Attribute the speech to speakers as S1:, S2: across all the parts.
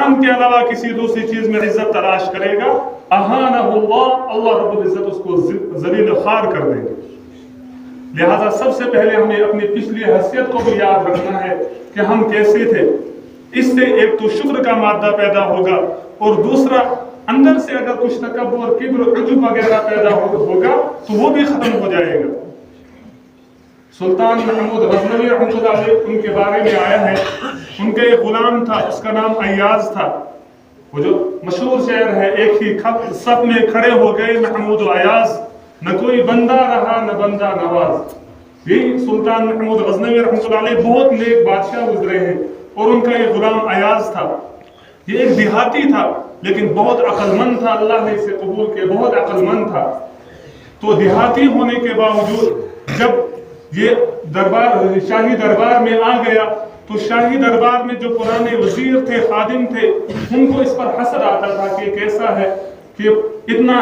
S1: قرآن کے علاوہ کسی دوسری چیز میں عزت تلاش کرے گا اہانہ اللہ رب العزت اس کو ذلیل خوار کر دیں گے۔ لہذا سب سے پہلے ہمیں اپنی پچھلی حیثیت کو بھی یاد رکھنا ہے کہ ہم کیسے تھے۔ اس سے ایک تو شکر کا مادہ پیدا ہوگا، اور دوسرا اندر سے اگر کچھ تکبر، کبر، عجب وغیرہ پیدا ہوگا تو وہ بھی ختم ہو جائے گا۔ سلطان محمود غزنوی رحمۃ اللہ علیہ ان کے بارے میں آیا ہے، ان کا ایک غلام تھا، اس کا نام ایاز تھا۔ وہ جو مشہور شعر ہے، ایک ہی صف میں کھڑے ہو گئے محمود و ایاز، نہ کوئی بندہ رہا نہ بندہ نواز۔ یہ سلطان محمود غزنوی رحمۃ اللہ علیہ بہت نیک بادشاہ گزرے ہیں، اور ان کا یہ غلام ایاز تھا۔ یہ ایک دیہاتی تھا لیکن بہت عقل مند تھا، اللہ نے اسے قبول کیا، بہت عقل مند تھا۔ تو دیہاتی ہونے کے باوجود جب یہ شاہی دربار میں آ گیا تو شاہی دربار میں جو پرانے وزیر تھے، خادم تھے، ان کو اس پر حسد آتا تھا کہ کیسا ہے کہ اتنا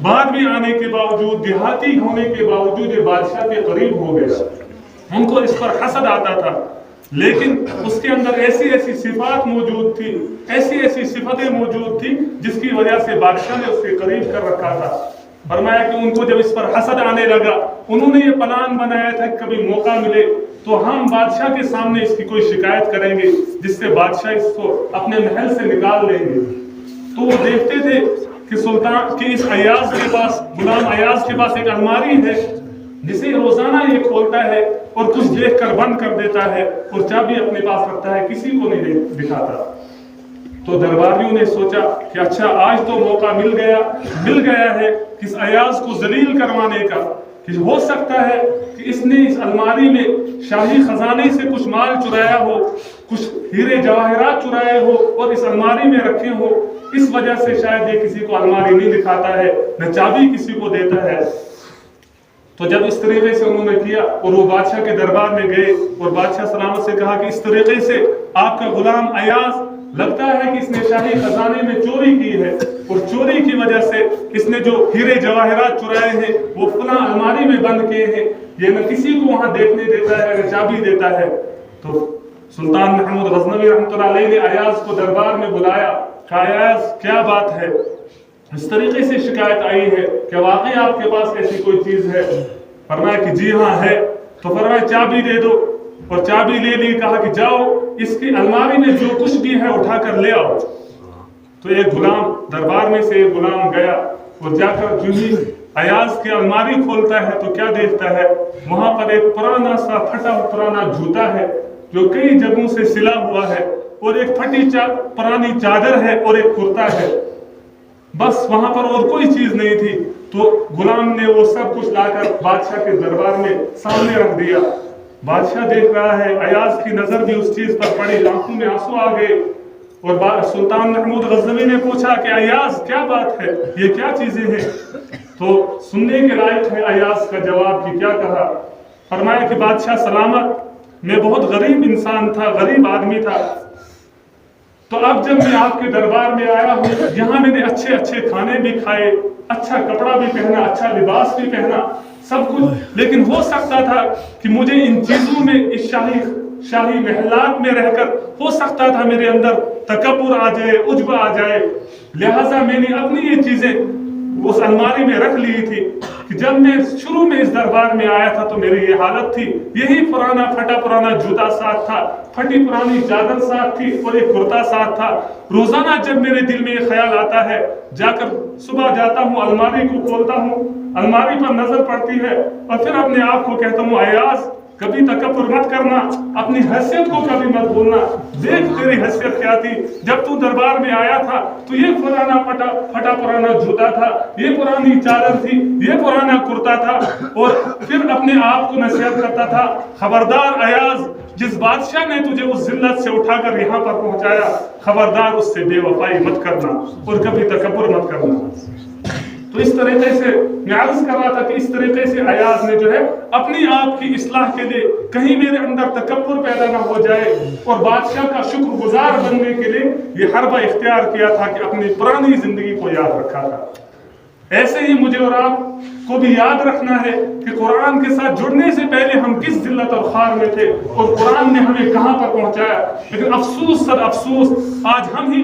S1: بعد میں آنے کے باوجود، دیہاتی ہونے کے باوجود یہ بادشاہ کے قریب ہو گیا۔ ان کو اس پر حسد آتا تھا، لیکن اس کے اندر ایسی ایسی صفات موجود تھی، ایسی ایسی صفتیں موجود تھی جس کی وجہ سے بادشاہ نے اس کے قریب کر رکھا تھا۔ فرمایا کہ ان کو جب اس پر حسد آنے لگا، انہوں نے یہ پلان بنایا تھا کہ کبھی موقع ملے تو ہم بادشاہ کے سامنے اس کی کوئی شکایت کریں گے جس سے بادشاہ اس کو اپنے محل سے نکال لیں گے۔ تو وہ دیکھتے تھے کہ سلطان کے اس ایاز کے پاس، غلام ایاز کے پاس ایک الماری ہے جسے روزانہ یہ کھولتا ہے اور کچھ دیکھ کر بند کر دیتا ہے، اور چابی اپنے پاس رکھتا ہے، کسی کو نہیں دکھاتا۔ تو درباریوں نے سوچا کہ اچھا آج تو موقع مل گیا ہے اس ایاز کو ذلیل کروانے کا، کہ ہو سکتا ہے کہ اس نے اس الماری میں شاہی خزانے سے کچھ مال چرایا ہو، کچھ ہیرے جواہرات چرائے ہو اور اس الماری میں رکھے ہو، اس وجہ سے شاید یہ کسی کو الماری نہیں دکھاتا ہے، نہ چابی کسی کو دیتا ہے۔ تو جب اس طریقے سے انہوں نے کیا اور وہ بادشاہ کے دربار میں گئے اور بادشاہ سلامت سے کہا کہ اس طریقے سے آپ کا غلام ایاز لگتا ہے کہ اس نے شاہی خزانے میں چوری کی ہے، اور چوری کی وجہ سے اس نے جو ہیرے جواہرات چرائے ہیں وہ فلاں الماری میں بند کیے ہیں، یہ نہ کسی کو وہاں دیکھنے دیتا ہے نہ چابی دیتا ہے۔ تو سلطان محمود غزنوی رحمۃ اللہ علیہ نے ایاز کو دربار میں بلایا کہ ایاز کیا بات ہے، اس طریقے سے شکایت آئی ہے کہ واقعی آپ کے پاس ایسی کوئی چیز ہے؟ فرمایا کہ جی ہاں ہے۔ تو فرمایا چابی دے دو، اور چابی لے لی، کہا کہ جاؤ اس کی الماری میں جو کچھ بھی ہے اٹھا کر لے آؤ۔ تو ایک غلام دربار میں سے ایک غلام گیا اور جا کر جو ہی ایاز کی الماری کھولتا ہے تو کیا دیکھتا ہے، وہاں پر ایک پرانا سا پھٹا پرانا جوتا ہے جو کئی جگہوں سے سلا ہوا ہے، اور ایک پھٹی پرانی چادر ہے اور ایک کرتا ہے، بس وہاں پر اور کوئی چیز نہیں تھی۔ تو غلام نے وہ سب کچھ لا کر بادشاہ کے دربار میں سامنے رکھ دیا۔ بادشاہ دیکھ رہا ہے، ایاز کی نظر بھی اس چیز پر پڑی، آنکھوں میں آنسو آ گئے، اور سلطان محمود غزنوی نے پوچھا کہ ایاز کیا بات ہے، یہ کیا چیزیں ہیں؟ تو سننے کے لائق ہے ایاز کا جواب کہ کیا کہا۔ فرمایا کہ بادشاہ سلامت، میں بہت غریب انسان تھا، غریب آدمی تھا، تو اب جب میں آپ کے دربار میں آیا ہوں، یہاں میں نے اچھے اچھے کھانے بھی کھائے، اچھا کپڑا بھی پہنا، اچھا لباس بھی پہنا، سب کچھ، لیکن ہو سکتا تھا کہ مجھے ان چیزوں میں، اس شاہی محلات میں رہ کر ہو سکتا تھا میرے اندر تکبر آ جائے، عجب آ جائے، لہٰذا میں نے اپنی یہ چیزیں اس الماری میں رکھ لی تھی کہ جب میں شروع میں اس دربار میں آیا تھا تو میری یہ حالت تھی، یہی پرانا پھٹا پرانا جوتا ساتھ تھا، پھٹی پرانی چادر ساتھ تھی اور ایک کرتا ساتھ تھا۔ روزانہ جب میرے دل میں یہ خیال آتا ہے، جا کر صبح جاتا ہوں، الماری کو کھولتا ہوں، الماری پر نظر پڑتی ہے، اور پھر اپنے آپ کو کہتا ہوں ایاز کبھی تکبر مت کرنا، اپنی حیثیت کو کبھی مت بھولنا، دیکھ تیری حیثیت کیا تھی، جب تو دربار میں آیا تھا تو یہ پرانا پھٹا پرانا جوتا تھا، یہ پرانی چادر تھی، یہ پرانا کرتا تھا، اور پھر اپنے آپ کو نصیحت کرتا تھا، خبردار ایاز، جس بادشاہ نے تجھے اس ذلت سے اٹھا کر یہاں پر پہنچایا، خبردار اس سے بے وفائی مت کرنا اور کبھی تکبر مت کرنا۔ تو اس طریقے سے میں عرض کر رہا تھا کہ اس طریقے سے ایاز نے جو ہے اپنی آپ کی اصلاح کے لیے، کہیں میرے اندر تکبر پیدا نہ ہو جائے اور بادشاہ کا شکر گزار بننے کے لیے یہ حربہ اختیار کیا تھا کہ اپنی پرانی زندگی کو یاد رکھا تھا۔ ایسے ہی مجھے اور آپ کو بھی یاد رکھنا ہے کہ قرآن کے ساتھ جڑنے سے پہلے ہم کس ذلت اور خوار میں تھے اور قرآن نے ہمیں کہاں پر پہنچایا، لیکن افسوس سر افسوس آج ہم ہی